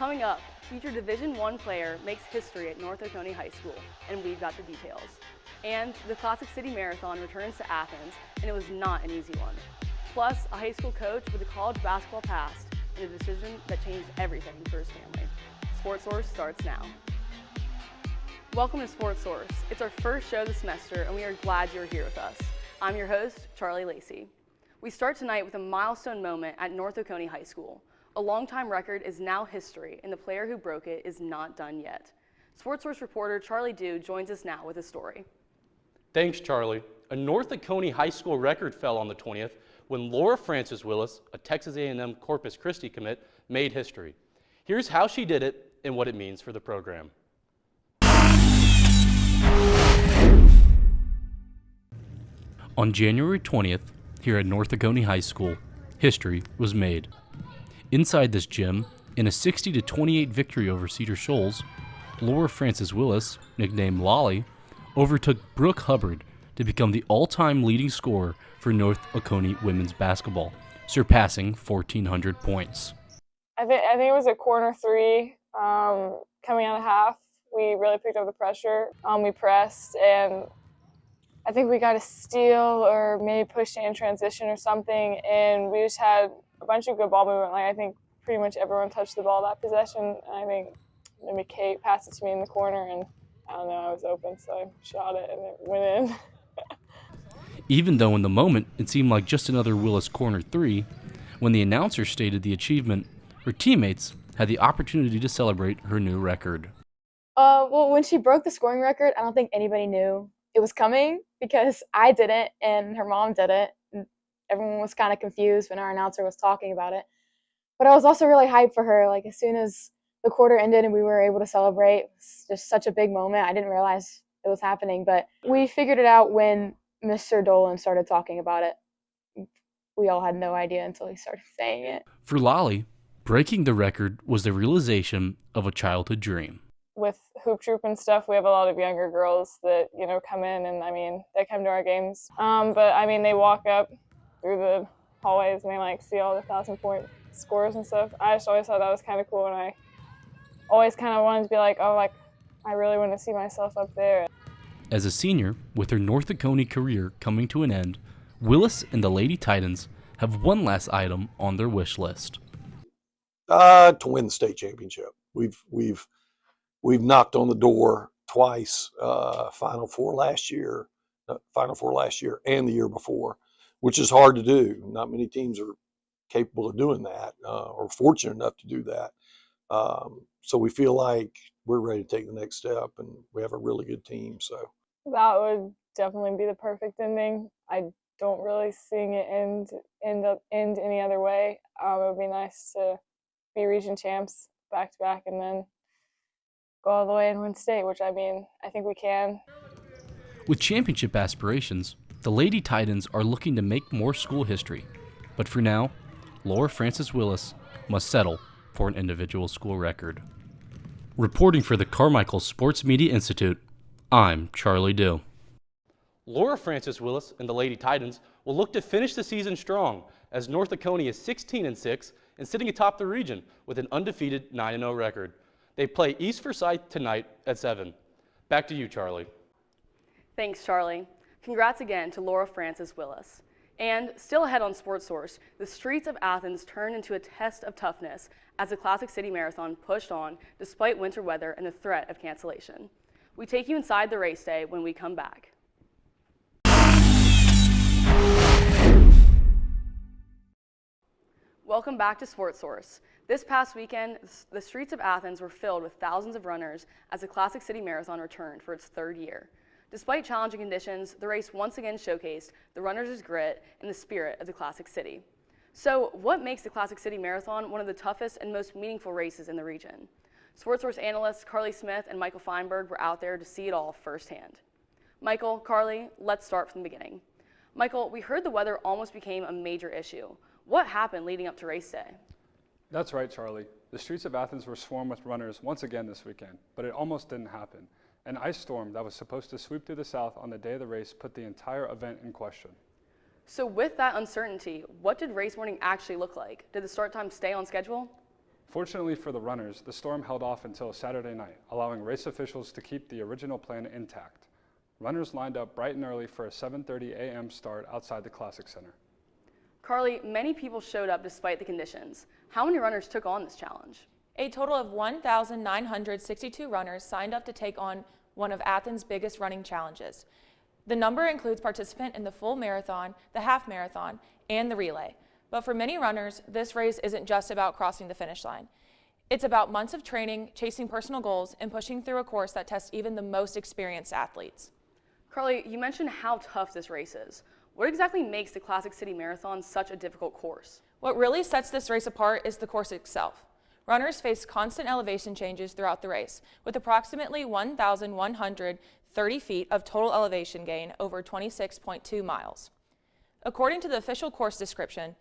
Coming up, future Division I player makes history at North Oconee High School, and we've got the details. And the Classic City Marathon returns to Athens, and it was not an easy one. Plus, a high school coach with a college basketball past and a decision that changed everything for his family. Sportsource starts now. Welcome to Sportsource. It's our first show this semester, and we are glad you're here with us. I'm your host, Charlie Lacey. We start tonight with a milestone moment at North Oconee High School. A longtime record is now history, and the player who broke it is not done yet. Sportsource reporter Charlie Dew joins us now with a story. Thanks, Charlie. A North Oconee High School record fell on the 20th when Laura Frances Willis, a Texas A&M Corpus Christi commit, made history. Here's how she did it and what it means for the program. On January 20th, here at North Oconee High School, history was made. Inside this gym, in a 60-28 victory over Cedar Shoals, Laura Frances Willis, nicknamed Lolly, overtook Brooke Hubbard to become the all-time leading scorer for North Oconee women's basketball, surpassing 1,400 points. I think it was a corner three coming out of half. We really picked up the pressure. We pressed, and I think we got a steal or maybe pushed in transition or something, and we just had a bunch of good ball movement. Like, I think pretty much everyone touched the ball that possession. And I think maybe Kate passed it to me in the corner, and I don't know, I was open, so I shot it and it went in. Even though in the moment it seemed like just another Willis corner three, when the announcer stated the achievement, her teammates had the opportunity to celebrate her new record. Well, when she broke the scoring record, I don't think anybody knew it was coming because I didn't and her mom didn't. Everyone was kind of confused when our announcer was talking about it. But I was also really hyped for her. Like, as soon as the quarter ended and we were able to celebrate, it was just such a big moment. I didn't realize it was happening, but we figured it out when Mr. Dolan started talking about it. We all had no idea until he started saying it. For Lolly, breaking the record was the realization of a childhood dream. With hoop troop and stuff, we have a lot of younger girls that, come in and, they come to our games. But, they walk up through the hallways and they, see all the 1,000-point scores and stuff. I just always thought that was kind of cool, and I always kind of wanted to be like, I really want to see myself up there. As a senior, with her North Oconee career coming to an end, Willis and the Lady Titans have one last item on their wish list. To win the state championship. We've knocked on the door twice, Final Four last year and the year before, which is hard to do. Not many teams are capable of doing that, or fortunate enough to do that. So we feel like we're ready to take the next step, and we have a really good team. So that would definitely be the perfect ending. I don't really see it end any other way. It would be nice to be region champs back to back, and then go all the way and win state, which I think we can. With championship aspirations, the Lady Titans are looking to make more school history. But for now, Laura Frances Willis must settle for an individual school record. Reporting for the Carmichael Sports Media Institute, I'm Charlie Dew. Laura Frances Willis and the Lady Titans will look to finish the season strong, as North Oconee is 16-6 and sitting atop the region with an undefeated 9-0 record. They play East Forsyth tonight at 7. Back to you, Charlie. Thanks, Charlie. Congrats again to Laura Frances Willis. And still ahead on Sportsource, the streets of Athens turned into a test of toughness as the Classic City Marathon pushed on despite winter weather and the threat of cancellation. We take you inside the race day when we come back. Welcome back to Sportsource. This past weekend, the streets of Athens were filled with thousands of runners as the Classic City Marathon returned for its third year. Despite challenging conditions, the race once again showcased the runners' grit and the spirit of the Classic City. So what makes the Classic City Marathon one of the toughest and most meaningful races in the region? Sportsource analysts Carly Smith and Michael Feinberg were out there to see it all firsthand. Michael, Carly, let's start from the beginning. Michael, we heard the weather almost became a major issue. What happened leading up to race day? That's right, Charlie. The streets of Athens were swarmed with runners once again this weekend, but it almost didn't happen. An ice storm that was supposed to sweep through the south on the day of the race put the entire event in question. So with that uncertainty, what did race morning actually look like? Did the start time stay on schedule? Fortunately for the runners, the storm held off until Saturday night, allowing race officials to keep the original plan intact. Runners lined up bright and early for a 7:30 a.m. start outside the Classic Center. Carly, many people showed up despite the conditions. How many runners took on this challenge? A total of 1,962 runners signed up to take on one of Athens' biggest running challenges. The number includes participants in the full marathon, the half marathon, and the relay. But for many runners, this race isn't just about crossing the finish line. It's about months of training, chasing personal goals, and pushing through a course that tests even the most experienced athletes. Carly, you mentioned how tough this race is. What exactly makes the Classic City Marathon such a difficult course? What really sets this race apart is the course itself. Runners face constant elevation changes throughout the race, with approximately 1,130 feet of total elevation gain over 26.2 miles. According to the official course description,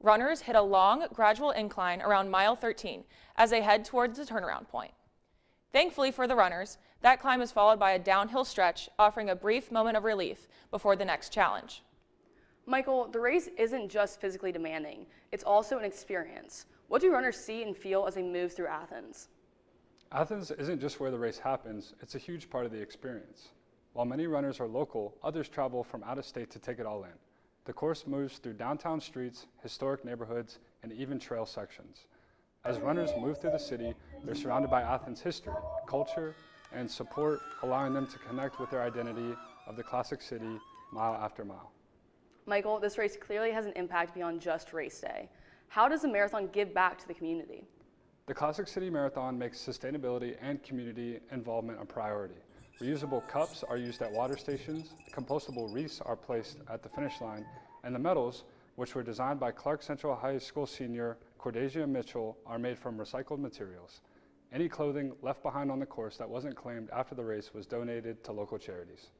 runners hit a long, gradual incline around mile 13 as they head towards the turnaround point. Thankfully for the runners, that climb is followed by a downhill stretch, offering a brief moment of relief before the next challenge. Michael, the race isn't just physically demanding, it's also an experience. What do runners see and feel as they move through Athens? Athens isn't just where the race happens, it's a huge part of the experience. While many runners are local, others travel from out of state to take it all in. The course moves through downtown streets, historic neighborhoods, and even trail sections. As runners move through the city, they're surrounded by Athens' history, culture, and support, allowing them to connect with their identity of the classic city mile after mile. Michael, this race clearly has an impact beyond just race day. How does the marathon give back to the community? The Classic City Marathon makes sustainability and community involvement a priority. Reusable cups are used at water stations, compostable wreaths are placed at the finish line, and the medals, which were designed by Clark Central High School senior Cordesia Mitchell, are made from recycled materials. Any clothing left behind on the course that wasn't claimed after the race was donated to local charities.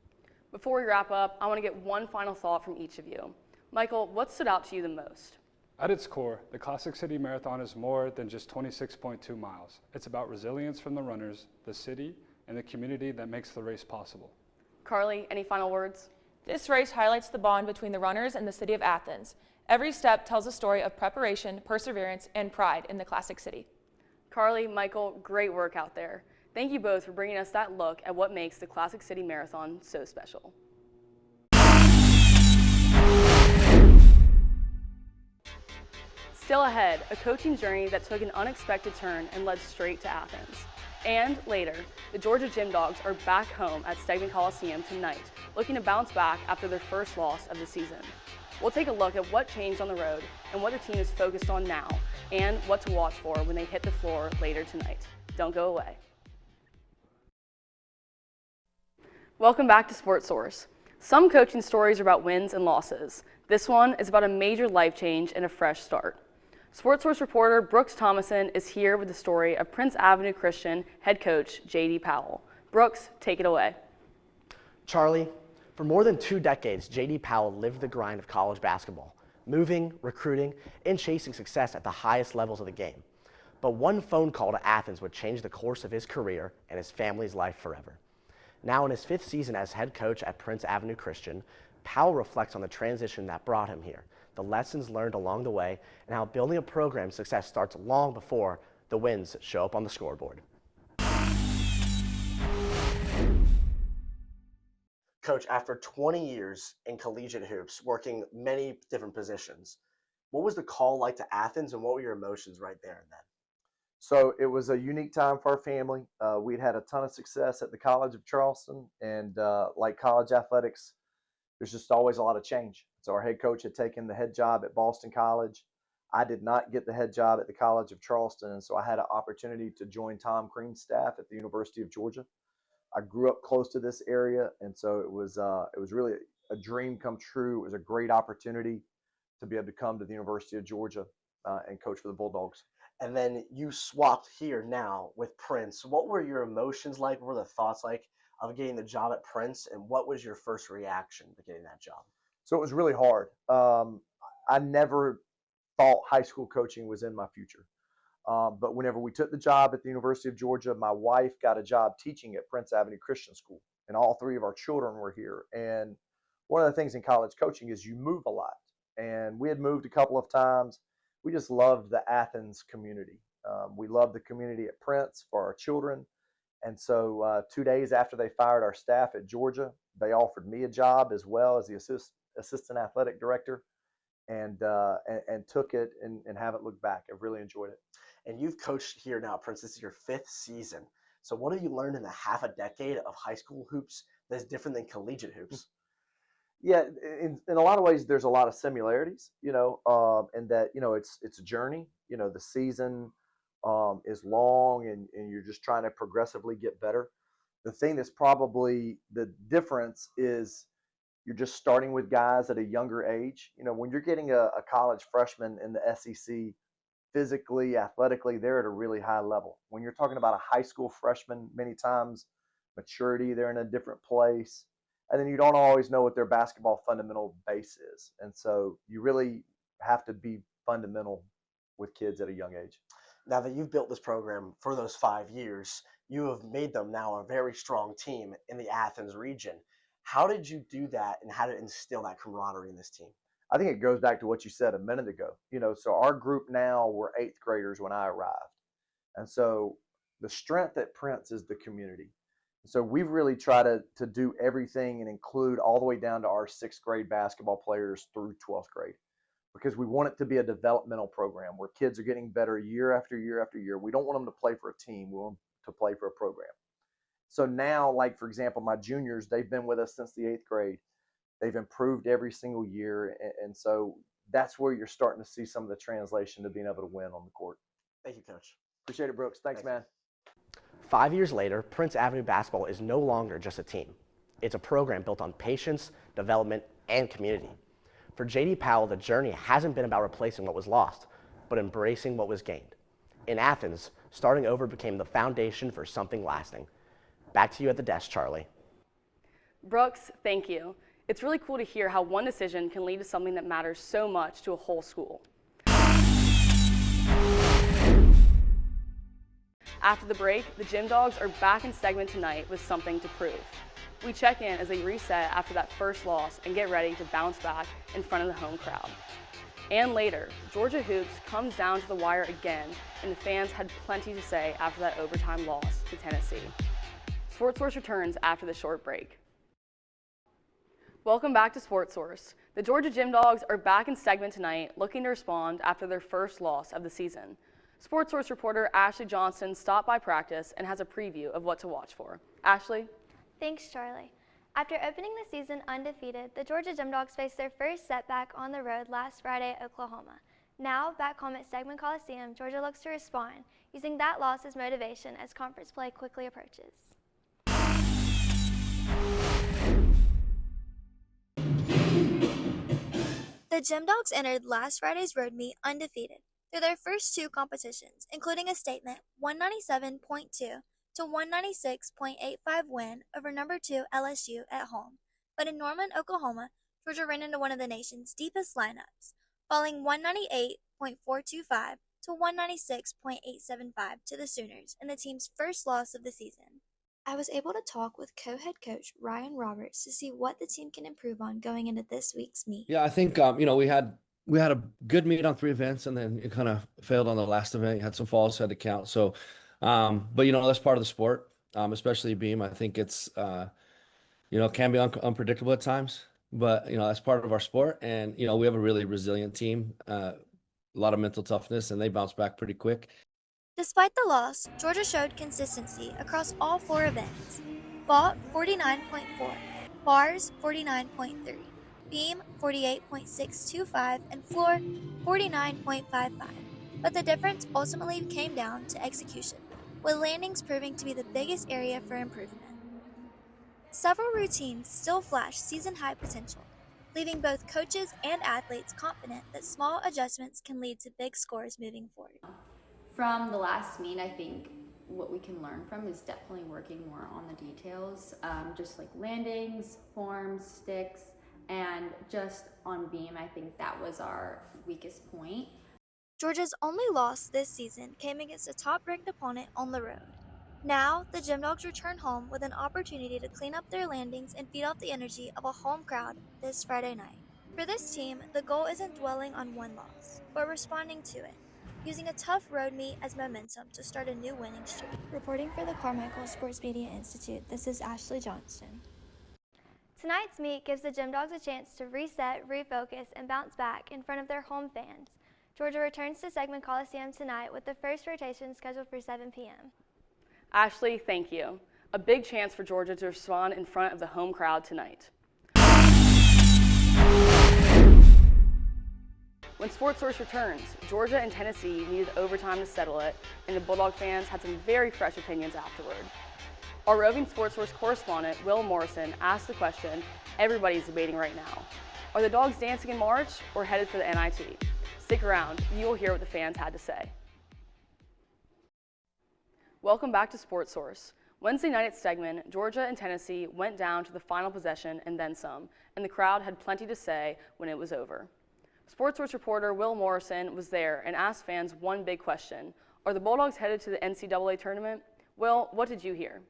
Before we wrap up, I want to get one final thought from each of you. Michael, what stood out to you the most? At its core, the Classic City Marathon is more than just 26.2 miles. It's about resilience from the runners, the city, and the community that makes the race possible. Carly, any final words? This race highlights the bond between the runners and the city of Athens. Every step tells a story of preparation, perseverance, and pride in the Classic City. Carly, Michael, great work out there. Thank you both for bringing us that look at what makes the Classic City Marathon so special. Still ahead, a coaching journey that took an unexpected turn and led straight to Athens. And later, the Georgia Gym Dogs are back home at Stegman Coliseum tonight, looking to bounce back after their first loss of the season. We'll take a look at what changed on the road and what the team is focused on now, and what to watch for when they hit the floor later tonight. Don't go away. Welcome back to Sportsource. Some coaching stories are about wins and losses. This one is about a major life change and a fresh start. Sportsource reporter Brooks Thomason is here with the story of Prince Avenue Christian head coach J.D. Powell. Brooks, take it away. Charlie, for more than 2 decades, J.D. Powell lived the grind of college basketball, moving, recruiting, and chasing success at the highest levels of the game. But one phone call to Athens would change the course of his career and his family's life forever. Now in his 5th season as head coach at Prince Avenue Christian, Powell reflects on the transition that brought him here, the lessons learned along the way, and how building a program's success starts long before the wins show up on the scoreboard. Coach, after 20 years in collegiate hoops, working many different positions, what was the call like to Athens, and what were your emotions right there and then? So it was a unique time for our family. We'd had a ton of success at the College of Charleston, and like college athletics, there's just always a lot of change. So our head coach had taken the head job at Boston College. I did not get the head job at the College of Charleston, and so I had an opportunity to join Tom Crean's staff at the University of Georgia. I grew up close to this area, and so it was really a dream come true. It was a great opportunity to be able to come to the University of Georgia and coach for the Bulldogs. And then you swapped here now with Prince. What were your emotions like? What were the thoughts like of getting the job at Prince? And what was your first reaction to getting that job? So it was really hard. I never thought high school coaching was in my future. But whenever we took the job at the University of Georgia, my wife got a job teaching at Prince Avenue Christian School. And all 3 of our children were here. And one of the things in college coaching is you move a lot. And we had moved a couple of times. We just loved the Athens community. We love the community at Prince for our children. And so 2 days after they fired our staff at Georgia, they offered me a job as well as the assistant athletic director, and took it and haven't looked back. I've really enjoyed it. And you've coached here now, Prince. This is your 5th season. So what have you learned in the half a decade of high school hoops that's different than collegiate hoops? Yeah, in a lot of ways, there's a lot of similarities, and that, it's a journey. The season is long, and you're just trying to progressively get better. The thing that's probably the difference is you're just starting with guys at a younger age. When you're getting a college freshman in the SEC, physically, athletically, they're at a really high level. When you're talking about a high school freshman, many times maturity, they're in a different place. And then you don't always know what their basketball fundamental base is. And so you really have to be fundamental with kids at a young age. Now that you've built this program for those 5 years, you have made them now a very strong team in the Athens region. How did you do that, and how to instill that camaraderie in this team? I think it goes back to what you said a minute ago. So our group now, we're 8th graders when I arrived. And so the strength at Prince is the community. So we've really tried to do everything and include all the way down to our 6th grade basketball players through 12th grade, because we want it to be a developmental program where kids are getting better year after year after year. We don't want them to play for a team. We want them to play for a program. So now, like, for example, my juniors, they've been with us since the 8th grade. They've improved every single year. And so that's where you're starting to see some of the translation to being able to win on the court. Thank you, Coach. Appreciate it, Brooks. Thanks, man. 5 years later, Prince Avenue basketball is no longer just a team. It's a program built on patience, development, and community. For J.D. Powell, the journey hasn't been about replacing what was lost, but embracing what was gained. In Athens, starting over became the foundation for something lasting. Back to you at the desk, Charlie. Brooks, thank you. It's really cool to hear how one decision can lead to something that matters so much to a whole school. After the break, the Gym Dogs are back in segment tonight with something to prove. We check in as they reset after that first loss and get ready to bounce back in front of the home crowd. And later, Georgia Hoops comes down to the wire again, and the fans had plenty to say after that overtime loss to Tennessee. Sportsource returns after the short break. Welcome back to Sportsource. The Georgia Gym Dogs are back in segment tonight, looking to respond after their first loss of the season. Sportsource reporter Ashley Johnson stopped by practice and has a preview of what to watch for. Ashley? Thanks, Charlie. After opening the season undefeated, the Georgia Gym Dogs faced their first setback on the road last Friday at Oklahoma. Now, back home at Stegman Coliseum, Georgia looks to respond, using that loss as motivation as conference play quickly approaches. The Gym Dogs entered last Friday's road meet undefeated through their first 2 competitions, including a statement 197.2 to 196.85 win over number 2 LSU at home. But in Norman, Oklahoma, Georgia ran into one of the nation's deepest lineups, falling 198.425 to 196.875 to the Sooners in the team's first loss of the season. I was able to talk with co-head coach Ryan Roberts to see what the team can improve on going into this week's meet. Yeah, I think we had a good meet on 3 events, and then it kind of failed on the last event. You had some falls, had to count. So, but that's part of the sport, especially beam. I think it's can be unpredictable at times, but that's part of our sport. And we have a really resilient team, a lot of mental toughness, and they bounce back pretty quick. Despite the loss, Georgia showed consistency across all 4 events. Vault 49.4, bars 49.3, beam 48.625, and floor 49.55. But the difference ultimately came down to execution, with landings proving to be the biggest area for improvement. Several routines still flash season-high potential, leaving both coaches and athletes confident that small adjustments can lead to big scores moving forward. From the last meet, I think what we can learn from is definitely working more on the details, just like landings, forms, sticks, and just on beam. I think that was our weakest point. Georgia's only loss this season came against a top-ranked opponent on the road. Now, the Gym Dogs return home with an opportunity to clean up their landings and feed off the energy of a home crowd this Friday night. For this team, the goal isn't dwelling on one loss, but responding to it. using a tough road meet as momentum to start a new winning streak. Reporting for the Carmichael Sports Media Institute, this is Ashley Johnston. Tonight's meet gives the Gym Dogs a chance to reset, refocus, and bounce back in front of their home fans. Georgia returns to Segment Coliseum tonight with the first rotation scheduled for 7 p.m. Ashley, thank you. A big chance for Georgia to respond in front of the home crowd tonight. When Sportsource returns, Georgia and Tennessee needed overtime to settle it, and the Bulldog fans had some very fresh opinions afterward. Our roving Sportsource correspondent, Will Morrison, asked the question everybody's debating right now. Are the Dogs dancing in March or headed for the NIT? Stick around, you will hear what the fans had to say. Welcome back to Sportsource. Wednesday night at Stegman, Georgia and Tennessee went down to the final possession and then some, and the crowd had plenty to say when it was over. Sportsource reporter Will Morrison was there and asked fans one big question. Are the Bulldogs headed to the NCAA tournament? Will, what did you hear?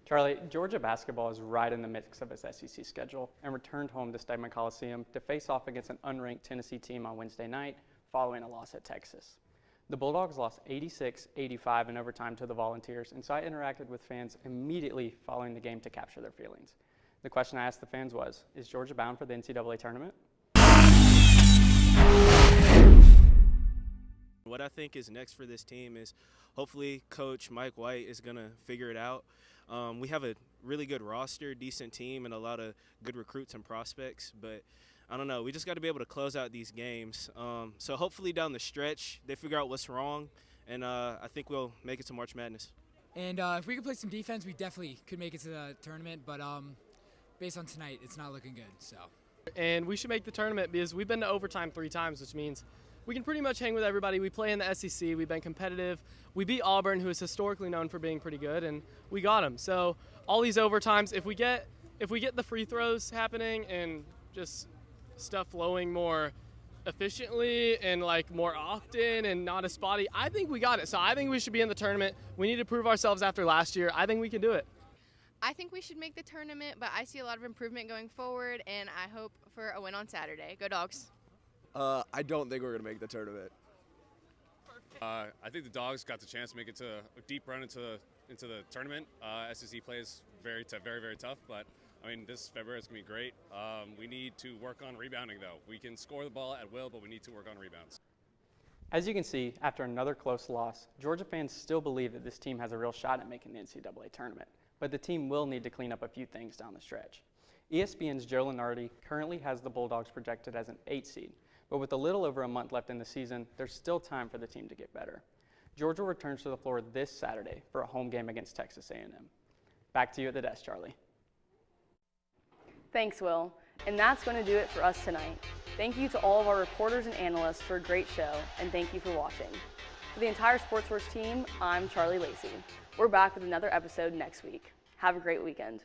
Charlie, Georgia basketball is right in the mix of its SEC schedule and returned home to Stegeman Coliseum to face off against an unranked Tennessee team on Wednesday night following a loss at Texas. The Bulldogs lost 86-85 in overtime to the Volunteers, and so I interacted with fans immediately following the game to capture their feelings. The question I asked the fans was, is Georgia bound for the NCAA tournament? What I think is next for this team is hopefully Coach Mike White is going to figure it out. We have a really good roster, decent team, and a lot of good recruits and prospects, but I don't know. We just got to be able to close out these games. So hopefully down the stretch, they figure out what's wrong, and I think we'll make it to March Madness. And if we could play some defense, we definitely could make it to the tournament, but based on tonight, it's not looking good. So. And we should make the tournament because we've been to overtime 3 times, which means we can pretty much hang with everybody. We play in the SEC. We've been competitive. We beat Auburn, who is historically known for being pretty good, and we got them. So all these overtimes, if we get the free throws happening and just stuff flowing more efficiently and like more often and not as spotty, I think we got it. So I think we should be in the tournament. We need to prove ourselves after last year. I think we can do it. I think we should make the tournament, but I see a lot of improvement going forward, and I hope for a win on Saturday. Go Dogs. I don't think we're going to make the tournament. I think the Dogs got the chance to make it to a deep run into the tournament. SEC play is very, very tough, but I mean, this February is going to be great. We need to work on rebounding, though. We can score the ball at will, but we need to work on rebounds. As you can see, after another close loss, Georgia fans still believe that this team has a real shot at making the NCAA tournament, but the team will need to clean up a few things down the stretch. ESPN's Joe Lunardi currently has the Bulldogs projected as an 8 seed, but with a little over a month left in the season, there's still time for the team to get better. Georgia returns to the floor this Saturday for a home game against Texas A&M. Back to you at the desk, Charlie. Thanks, Will. And that's going to do it for us tonight. Thank you to all of our reporters and analysts for a great show, and thank you for watching. For the entire Sportsource team, I'm Charlie Lacey. We're back with another episode next week. Have a great weekend.